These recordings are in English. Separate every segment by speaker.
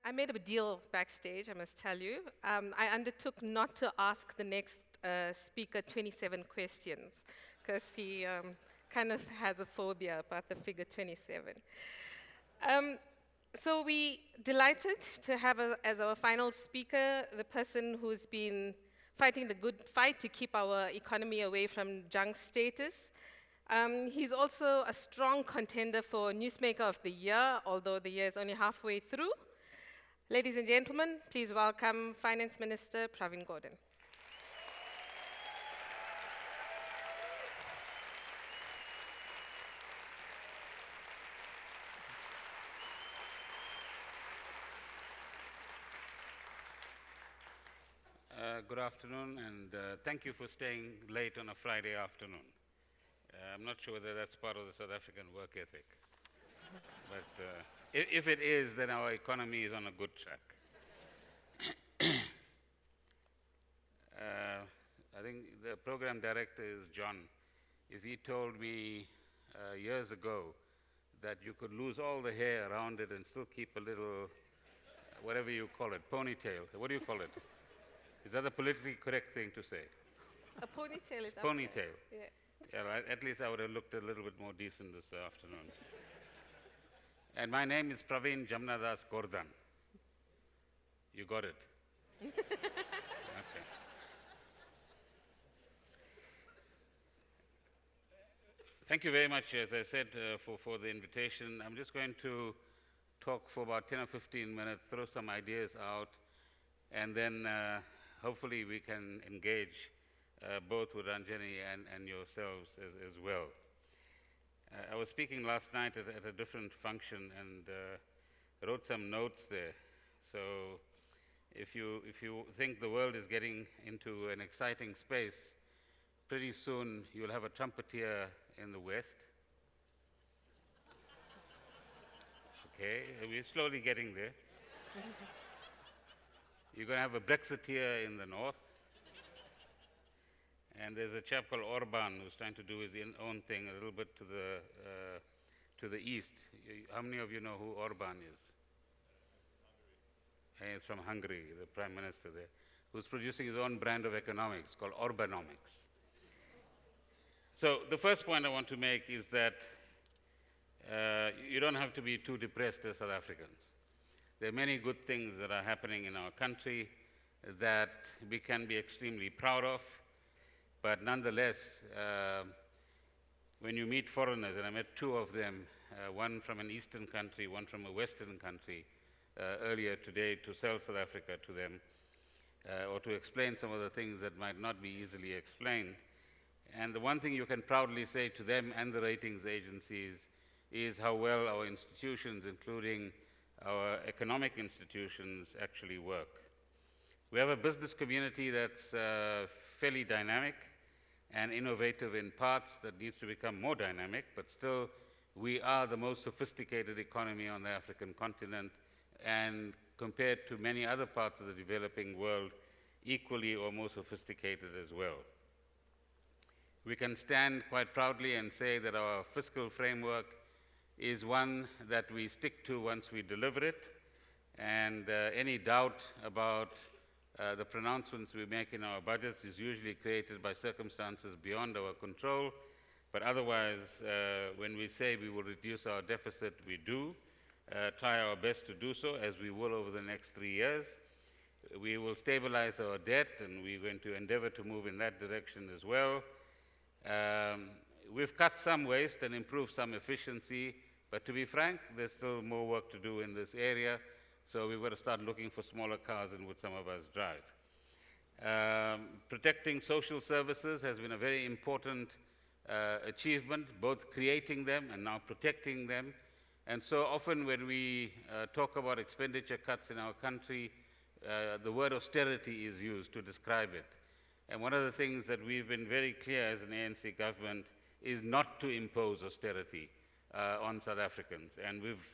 Speaker 1: I made a deal backstage, I must tell you. I undertook not to ask the next speaker 27 questions, because he kind of has a phobia about the figure 27. So we delighted to have as our final speaker the person who's been fighting the good fight to keep our economy away from junk status. He's also a strong contender for Newsmaker of the Year, although the year is only halfway through. Ladies and gentlemen, please welcome Finance Minister Pravin Gordhan.
Speaker 2: Good afternoon, and thank you for staying late on a Friday afternoon. I'm not sure whether that's part of the South African work ethic, but if it is, then our economy is on a good track. I think the program director is John. If he told me years ago that you could lose all the hair around it and still keep a little, whatever you call it, ponytail, what do you call it? Is that a politically correct thing to say?
Speaker 1: A ponytail is
Speaker 2: Ponytail.
Speaker 1: Yeah.
Speaker 2: Yeah, right. At least I would have looked a little bit more decent this afternoon. And my name is Pravin Gordhan. You got it? Okay. Thank you very much, as I said, for the invitation. I'm just going to talk for about 10 or 15 minutes, throw some ideas out, and then hopefully we can engage both with Ranjani and yourselves as well. I was speaking last night at a different function and wrote some notes there. So if you think the world is getting into an exciting space, pretty soon you'll have a trumpeter in the West. Okay, we're slowly getting there. You're going to have a Brexiteer in the north. And there's a chap called Orban who's trying to do his own thing a little bit to the east. How many of you know who Orban is? He's from Hungary, the prime minister there, who's producing his own brand of economics called Orbanomics. So the first point I want to make is that you don't have to be too depressed as South Africans. There are many good things that are happening in our country that we can be extremely proud of. But nonetheless, when you meet foreigners, and I met two of them, one from an eastern country, one from a western country, earlier today to sell South Africa to them, or to explain some of the things that might not be easily explained. And the one thing you can proudly say to them and the ratings agencies is how well our institutions, including our economic institutions, actually work. We have a business community that's fairly dynamic and innovative in parts that needs to become more dynamic, but still we are the most sophisticated economy on the African continent, and compared to many other parts of the developing world, equally or more sophisticated as well. We can stand quite proudly and say that our fiscal framework is one that we stick to once we deliver it, and any doubt about the pronouncements we make in our budgets is usually created by circumstances beyond our control, but otherwise, when we say we will reduce our deficit, we do. Try our best to do so, as we will over the next 3 years. We will stabilize our debt, and we're going to endeavor to move in that direction as well. We've cut some waste and improved some efficiency, but to be frank, there's still more work to do in this area. So we've got to start looking for smaller cars in which some of us drive. Protecting social services has been a very important achievement, both creating them and now protecting them. And so often when we talk about expenditure cuts in our country, the word austerity is used to describe it. And one of the things that we've been very clear as an ANC government is not to impose austerity on South Africans. And we've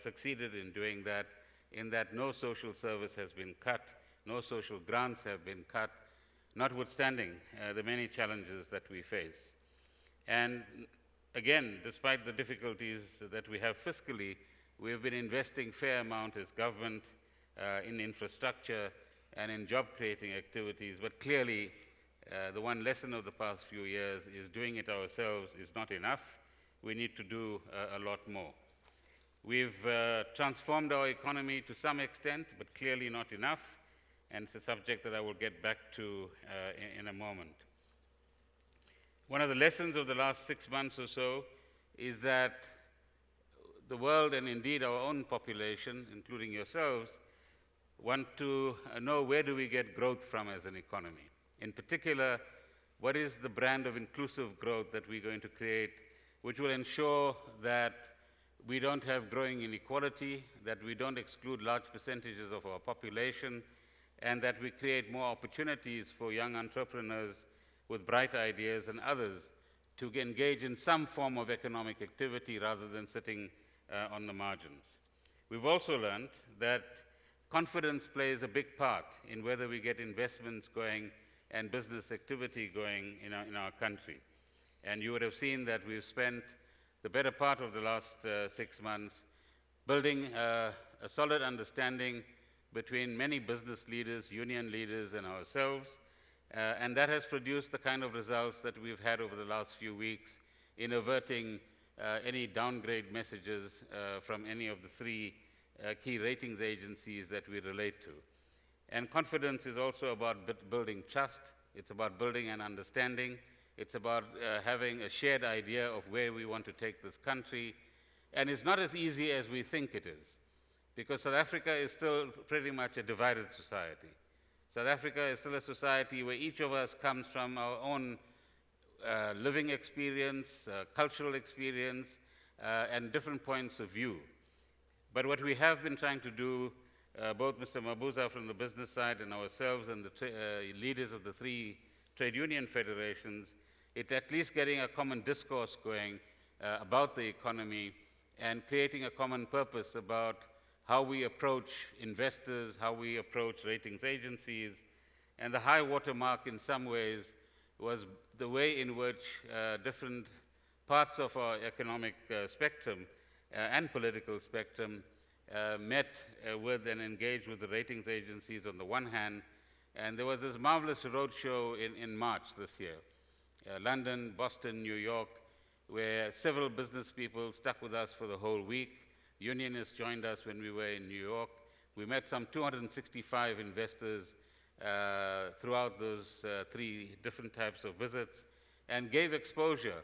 Speaker 2: succeeded in doing that, in that no social service has been cut, no social grants have been cut, notwithstanding the many challenges that we face. And again, despite the difficulties that we have fiscally, we've been investing fair amount as government in infrastructure and in job-creating activities. But clearly, the one lesson of the past few years is doing it ourselves is not enough. We need to do a lot more. We've transformed our economy to some extent, but clearly not enough, and it's a subject that I will get back to in a moment. One of the lessons of the last 6 months or so is that the world, and indeed our own population, including yourselves, want to know where do we get growth from as an economy. In particular, what is the brand of inclusive growth that we're going to create, which will ensure that we don't have growing inequality, that we don't exclude large percentages of our population, and that we create more opportunities for young entrepreneurs with bright ideas and others to engage in some form of economic activity rather than sitting on the margins. We've also learned that confidence plays a big part in whether we get investments going and business activity going in our country. And you would have seen that we've spent the better part of the last 6 months building a solid understanding between many business leaders, union leaders, and ourselves. And that has produced the kind of results that we've had over the last few weeks in averting any downgrade messages from any of the 3 key ratings agencies that we relate to. And confidence is also about building trust. It's about building an understanding. It's about having a shared idea of where we want to take this country. And it's not as easy as we think it is, because South Africa is still pretty much a divided society. South Africa is still a society where each of us comes from our own living experience, cultural experience, and different points of view. But what we have been trying to do, both Mr. Mabuza from the business side and ourselves and the leaders of the 3 trade union federations, is at least getting a common discourse going about the economy and creating a common purpose about how we approach investors, how we approach ratings agencies. And the high watermark in some ways was the way in which different parts of our economic spectrum and political spectrum met with and engaged with the ratings agencies on the one hand. And there was this marvelous roadshow in March this year. London, Boston, New York, where several business people stuck with us for the whole week. Unionists joined us when we were in New York. We met some 265 investors throughout those 3 different types of visits and gave exposure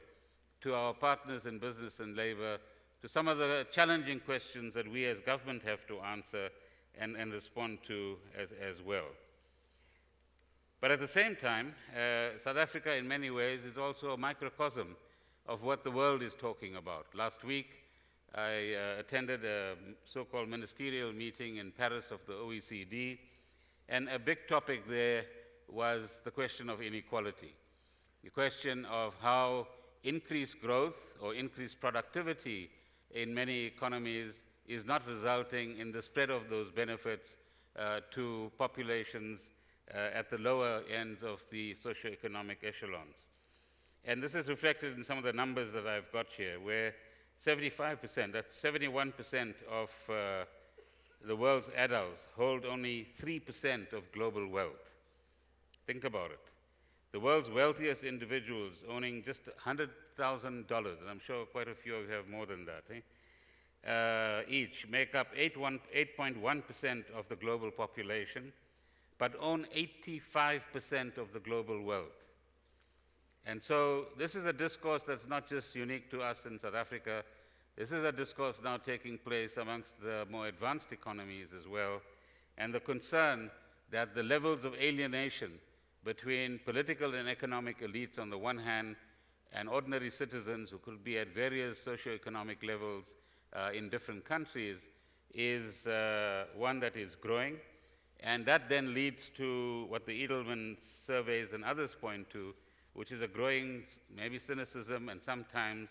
Speaker 2: to our partners in business and labor to some of the challenging questions that we as government have to answer and respond to as well. But at the same time, South Africa in many ways is also a microcosm of what the world is talking about. Last week, I attended a so-called ministerial meeting in Paris of the OECD, and a big topic there was the question of inequality, the question of how increased growth or increased productivity in many economies is not resulting in the spread of those benefits to populations at the lower ends of the socioeconomic echelons. And this is reflected in some of the numbers that I've got here, where 75%, that's 71% of the world's adults hold only 3% of global wealth. Think about it. The world's wealthiest individuals owning just $100,000, and I'm sure quite a few of you have more than that, each make up 8.1% of the global population, but own 85% of the global wealth. And so this is a discourse that's not just unique to us in South Africa. This is a discourse now taking place amongst the more advanced economies as well, and the concern that the levels of alienation between political and economic elites on the one hand and ordinary citizens who could be at various socioeconomic levels in different countries is one that is growing. And that then leads to what the Edelman surveys and others point to, which is a growing maybe cynicism and sometimes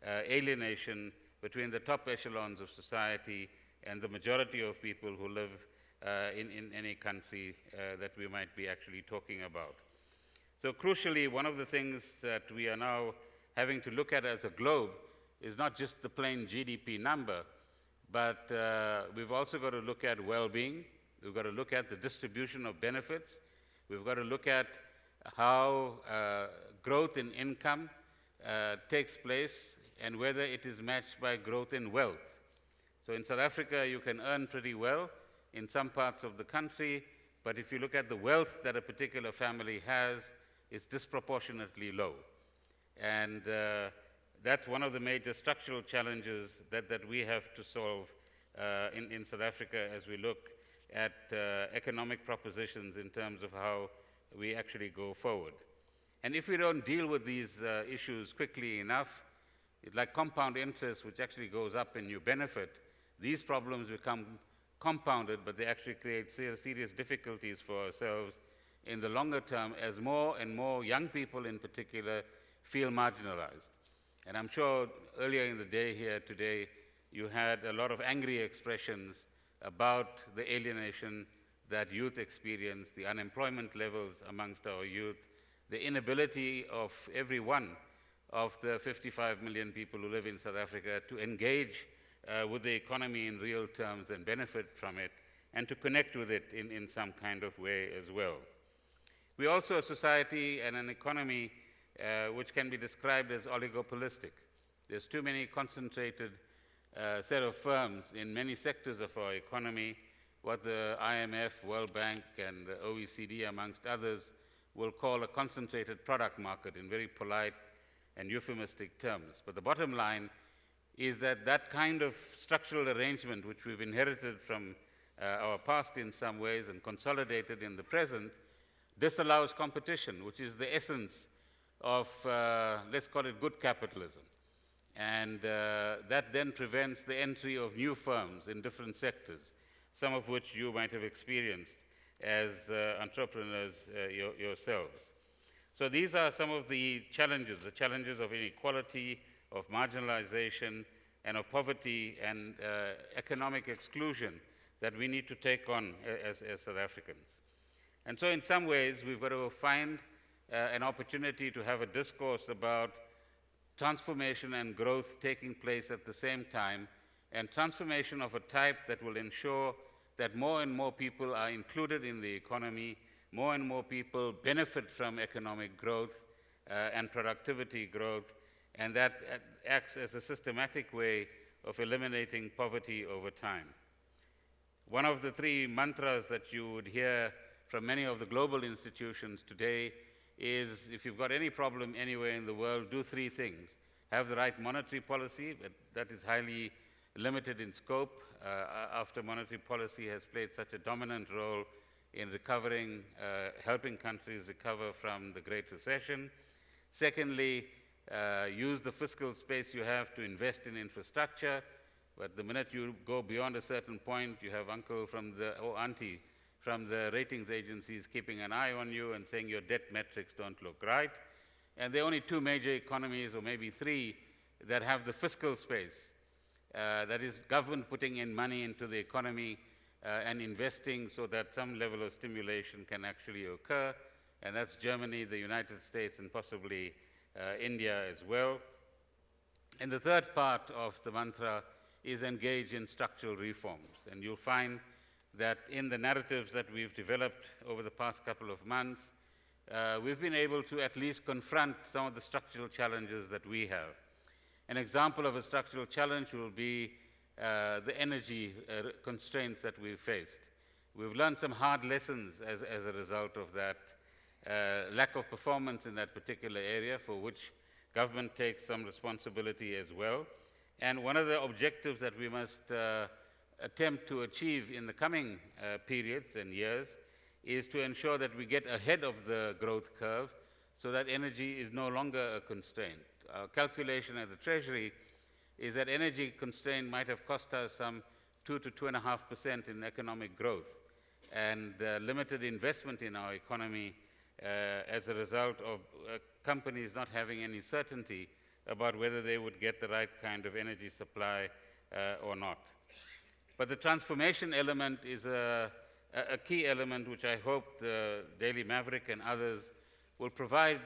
Speaker 2: alienation between the top echelons of society and the majority of people who live in any country that we might be actually talking about. So crucially, one of the things that we are now having to look at as a globe is not just the plain GDP number, but we've also got to look at well-being, We've got to look at the distribution of benefits. We've got to look at how growth in income takes place and whether it is matched by growth in wealth. So in South Africa, you can earn pretty well in some parts of the country, but if you look at the wealth that a particular family has, it's disproportionately low. And that's one of the major structural challenges that we have to solve in South Africa as we look at economic propositions in terms of how we actually go forward. And if we don't deal with these issues quickly enough, it's like compound interest, which actually goes up and you benefit. These problems become compounded, but they actually create serious difficulties for ourselves in the longer term as more and more young people in particular feel marginalized. And I'm sure earlier in the day here today, you had a lot of angry expressions about the alienation that youth experience, the unemployment levels amongst our youth, the inability of every one of the 55 million people who live in South Africa to engage with the economy in real terms and benefit from it, and to connect with it in some kind of way as well. We're also a society and an economy which can be described as oligopolistic. There's too many concentrated set of firms in many sectors of our economy, what the IMF, World Bank, and the OECD, amongst others, will call a concentrated product market in very polite and euphemistic terms. But the bottom line is that that kind of structural arrangement, which we've inherited from our past in some ways and consolidated in the present, disallows competition, which is the essence of, let's call it good capitalism. And that then prevents the entry of new firms in different sectors, some of which you might have experienced as entrepreneurs yourselves. So these are some of the challenges of inequality, of marginalization, and of poverty and economic exclusion that we need to take on as South Africans. And so in some ways, we've got to find an opportunity to have a discourse about transformation and growth taking place at the same time, and transformation of a type that will ensure that more and more people are included in the economy, more and more people benefit from economic growth and productivity growth, and that acts as a systematic way of eliminating poverty over time. One of the three mantras that you would hear from many of the global institutions today is, if you've got any problem anywhere in the world, do three things. Have the right monetary policy, but that is highly limited in scope after monetary policy has played such a dominant role in recovering, helping countries recover from the Great Recession. Secondly, use the fiscal space you have to invest in infrastructure, but the minute you go beyond a certain point, you have uncle from or auntie from the ratings agencies keeping an eye on you and saying your debt metrics don't look right. And there are only two major economies, or maybe three, that have the fiscal space. That is government putting in money into the economy and investing so that some level of stimulation can actually occur. And that's Germany, the United States, and possibly India as well. And the third part of the mantra is engage in structural reforms. And you'll find that in the narratives that we've developed over the past couple of months, we've been able to at least confront some of the structural challenges that we have. An example of a structural challenge will be the energy constraints that we've faced. We've learned some hard lessons as a result of that lack of performance in that particular area, for which government takes some responsibility as well. And one of the objectives that we must attempt to achieve in the coming periods and years is to ensure that we get ahead of the growth curve so that energy is no longer a constraint. Our calculation at the Treasury is that energy constraint might have cost us some 2 to 2.5% in economic growth, and limited investment in our economy as a result of companies not having any certainty about whether they would get the right kind of energy supply or not. But the transformation element is a key element which I hope the Daily Maverick and others will provide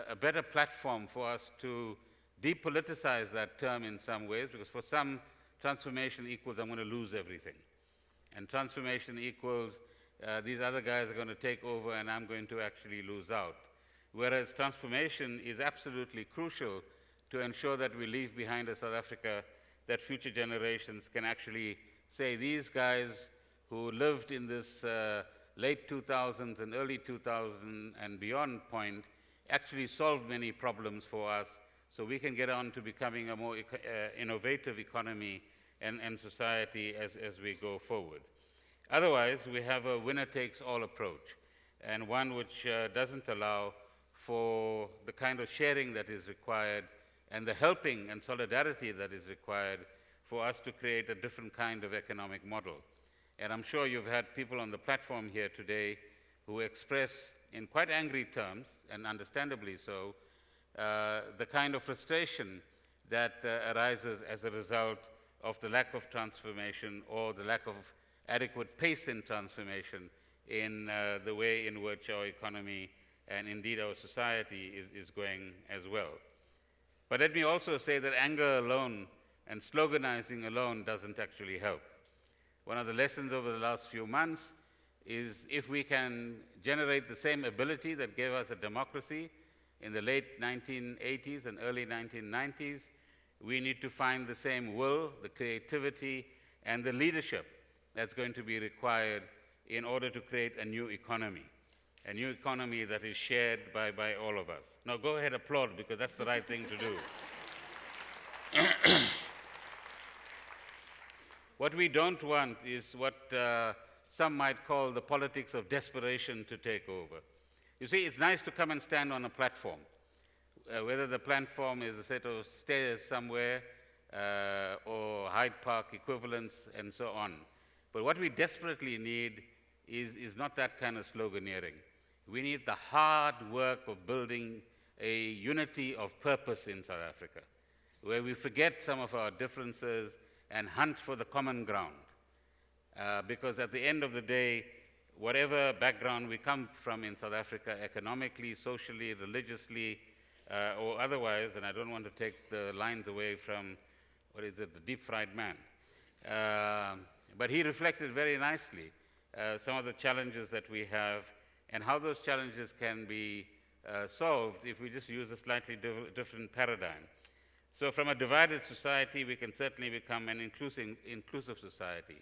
Speaker 2: a better platform for us to depoliticize that term in some ways, because for some, transformation equals I'm going to lose everything. And transformation equals these other guys are going to take over and I'm going to actually lose out. Whereas transformation is absolutely crucial to ensure that we leave behind a South Africa that future generations can actually say these guys who lived in this late 2000s and early 2000s and beyond point actually solved many problems for us, so we can get on to becoming a more innovative economy and society as we go forward. Otherwise, we have a winner-takes-all approach, and one which doesn't allow for the kind of sharing that is required and the helping and solidarity that is required for us to create a different kind of economic model. And I'm sure you've had people on the platform here today who express in quite angry terms, and understandably so, the kind of frustration that arises as a result of the lack of transformation or the lack of adequate pace in transformation in the way in which our economy and indeed our society is going as well. But let me also say that anger alone and sloganizing alone doesn't actually help. One of the lessons over the last few months is if we can generate the same ability that gave us a democracy in the late 1980s and early 1990s, we need to find the same will, the creativity, and the leadership that's going to be required in order to create a new economy that is shared by all of us. Now go ahead, applaud, because that's the right thing to do. What we don't want is what some might call the politics of desperation to take over. You see, it's nice to come and stand on a platform, whether the platform is a set of stairs somewhere or Hyde Park equivalents and so on. But what we desperately need is not that kind of sloganeering. We need the hard work of building a unity of purpose in South Africa, where we forget some of our differences and hunt for the common ground. Because at the end of the day, whatever background we come from in South Africa, economically, socially, religiously, or otherwise, and I don't want to take the lines away from, the deep-fried man. But he reflected very nicely some of the challenges that we have and how those challenges can be solved if we just use a slightly different paradigm. So from a divided society, we can certainly become an inclusive society.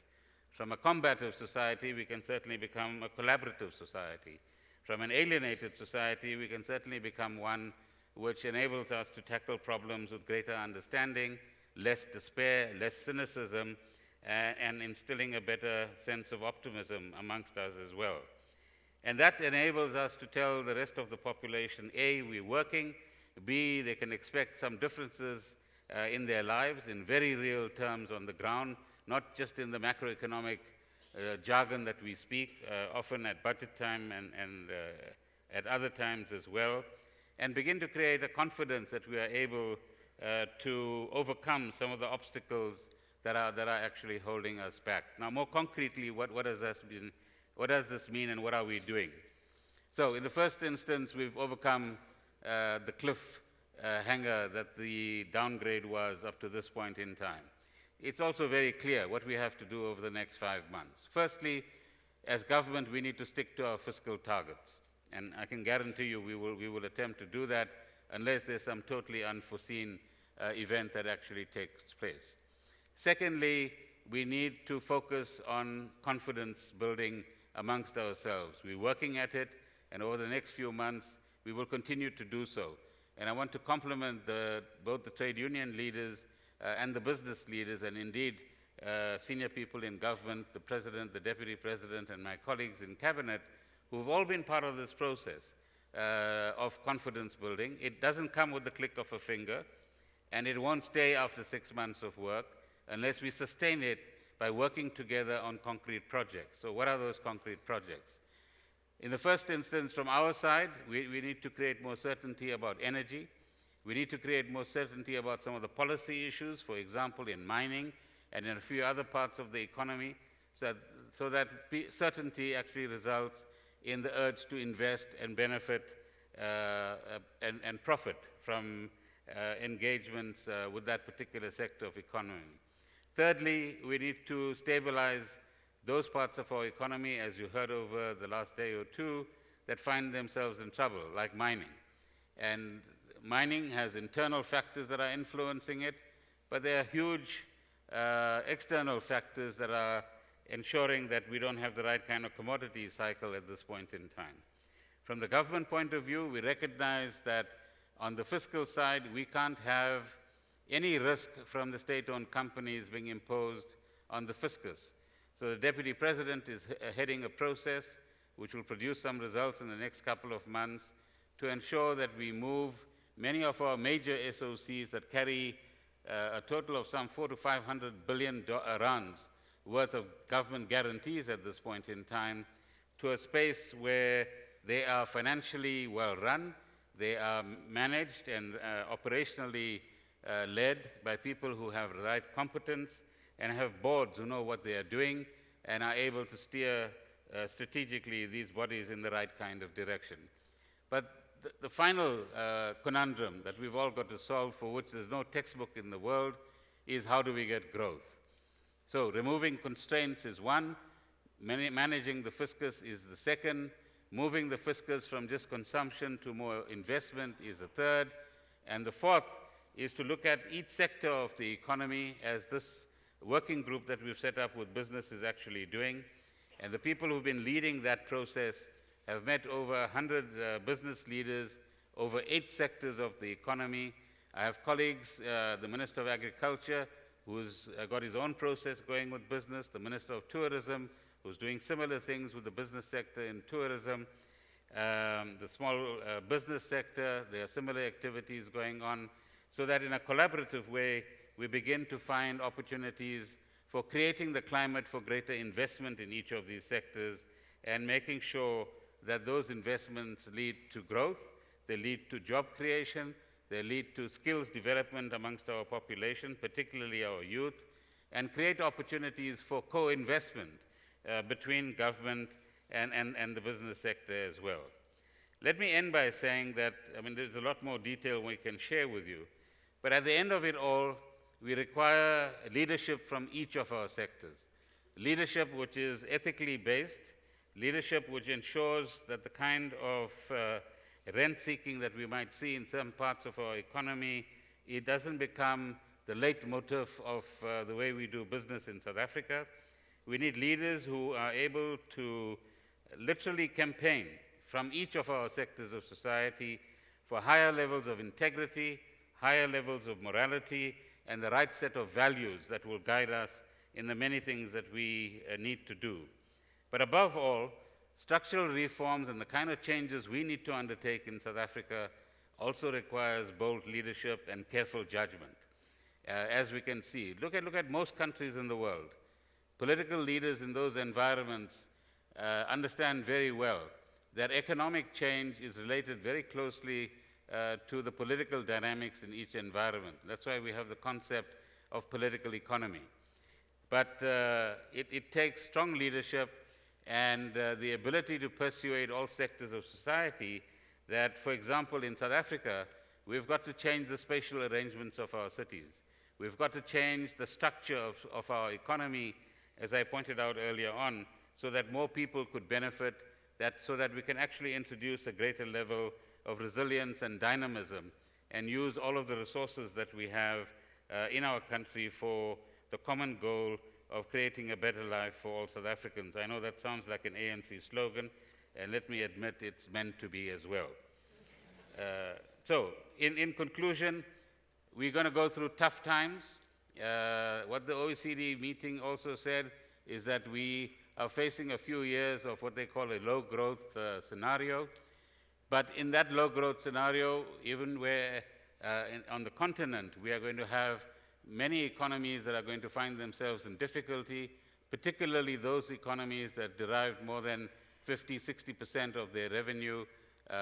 Speaker 2: From a combative society, we can certainly become a collaborative society. From an alienated society, we can certainly become one which enables us to tackle problems with greater understanding, less despair, less cynicism, and instilling a better sense of optimism amongst us as well. And that enables us to tell the rest of the population, A, we're working, B, they can expect some differences in their lives in very real terms on the ground, not just in the macroeconomic jargon that we speak, often at budget time and at other times as well, and begin to create a confidence that we are able to overcome some of the obstacles that are actually holding us back. Now, more concretely, what does this mean and what are we doing? So, in the first instance, we've overcome the cliff hanger that the downgrade was up to this point in time. It's also very clear what we have to do over the next 5 months. Firstly, as government, we need to stick to our fiscal targets. And I can guarantee you we will attempt to do that unless there's some totally unforeseen event that actually takes place. Secondly, we need to focus on confidence building amongst ourselves. We're working at it, and over the next few months, we will continue to do so. And I want to compliment both the trade union leaders and the business leaders, and indeed senior people in government, the president, the deputy president, and my colleagues in cabinet, who've all been part of this process of confidence building. It doesn't come with the click of a finger, and it won't stay after 6 months of work unless we sustain it by working together on concrete projects. So what are those concrete projects? In the first instance, from our side, we need to create more certainty about energy. We need to create more certainty about some of the policy issues, for example, in mining and in a few other parts of the economy, so that certainty actually results in the urge to invest and benefit and profit from engagements with that particular sector of economy. Thirdly, we need to stabilize those parts of our economy, as you heard over the last day or two, that find themselves in trouble, like mining. And mining has internal factors that are influencing it, but there are huge external factors that are ensuring that we don't have the right kind of commodity cycle at this point in time. From the government point of view, we recognize that on the fiscal side, we can't have any risk from the state-owned companies being imposed on the fiscus. So the Deputy President is heading a process which will produce some results in the next couple of months to ensure that we move many of our major SOCs that carry a total of some 400 to 500 billion rands worth of government guarantees at this point in time to a space where they are financially well run, they are managed and operationally led by people who have the right competence and have boards who know what they are doing and are able to steer strategically these bodies in the right kind of direction. But the final conundrum that we've all got to solve, for which there's no textbook in the world, is how do we get growth? So removing constraints is one, managing the fiscus is the second, moving the fiscus from just consumption to more investment is the third, and the fourth is to look at each sector of the economy, as this working group that we've set up with business is actually doing. And the people who've been leading that process have met over 100 business leaders over 8 sectors of the economy. I have colleagues, the Minister of Agriculture, who's got his own process going with business, the Minister of Tourism, who's doing similar things with the business sector in tourism, the small business sector, there are similar activities going on, so that in a collaborative way, we begin to find opportunities for creating the climate for greater investment in each of these sectors and making sure that those investments lead to growth, they lead to job creation, they lead to skills development amongst our population, particularly our youth, and create opportunities for co-investment between government and the business sector as well. Let me end by saying that, there's a lot more detail we can share with you, but at the end of it all, we require leadership from each of our sectors. Leadership which is ethically based, leadership which ensures that the kind of rent-seeking that we might see in some parts of our economy, it doesn't become the leitmotif of the way we do business in South Africa. We need leaders who are able to literally campaign from each of our sectors of society for higher levels of integrity, higher levels of morality, and the right set of values that will guide us in the many things that we need to do. But above all, structural reforms and the kind of changes we need to undertake in South Africa also requires bold leadership and careful judgment. As we can see, look at most countries in the world. Political leaders in those environments understand very well that economic change is related very closely to the political dynamics in each environment. That's why we have the concept of political economy. But it takes strong leadership and the ability to persuade all sectors of society that, for example, in South Africa, we've got to change the spatial arrangements of our cities. We've got to change the structure of our economy, as I pointed out earlier on, so that more people could benefit, so that we can actually introduce a greater level of resilience and dynamism and use all of the resources that we have in our country for the common goal of creating a better life for all South Africans. I know that sounds like an ANC slogan, and let me admit it's meant to be as well. So, in conclusion, we're going to go through tough times. What the OECD meeting also said is that we are facing a few years of what they call a low-growth scenario. But in that low-growth scenario, even where on the continent we are going to have many economies that are going to find themselves in difficulty, particularly those economies that derive more than 50, 60% of their revenue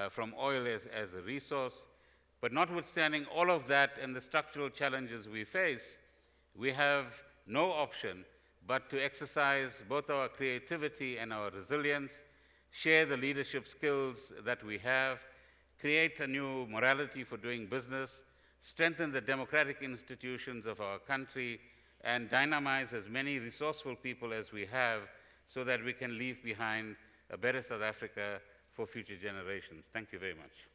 Speaker 2: from oil as a resource. But notwithstanding all of that and the structural challenges we face, we have no option but to exercise both our creativity and our resilience, share the leadership skills that we have, create a new morality for doing business, strengthen the democratic institutions of our country, and dynamize as many resourceful people as we have so that we can leave behind a better South Africa for future generations. Thank you very much.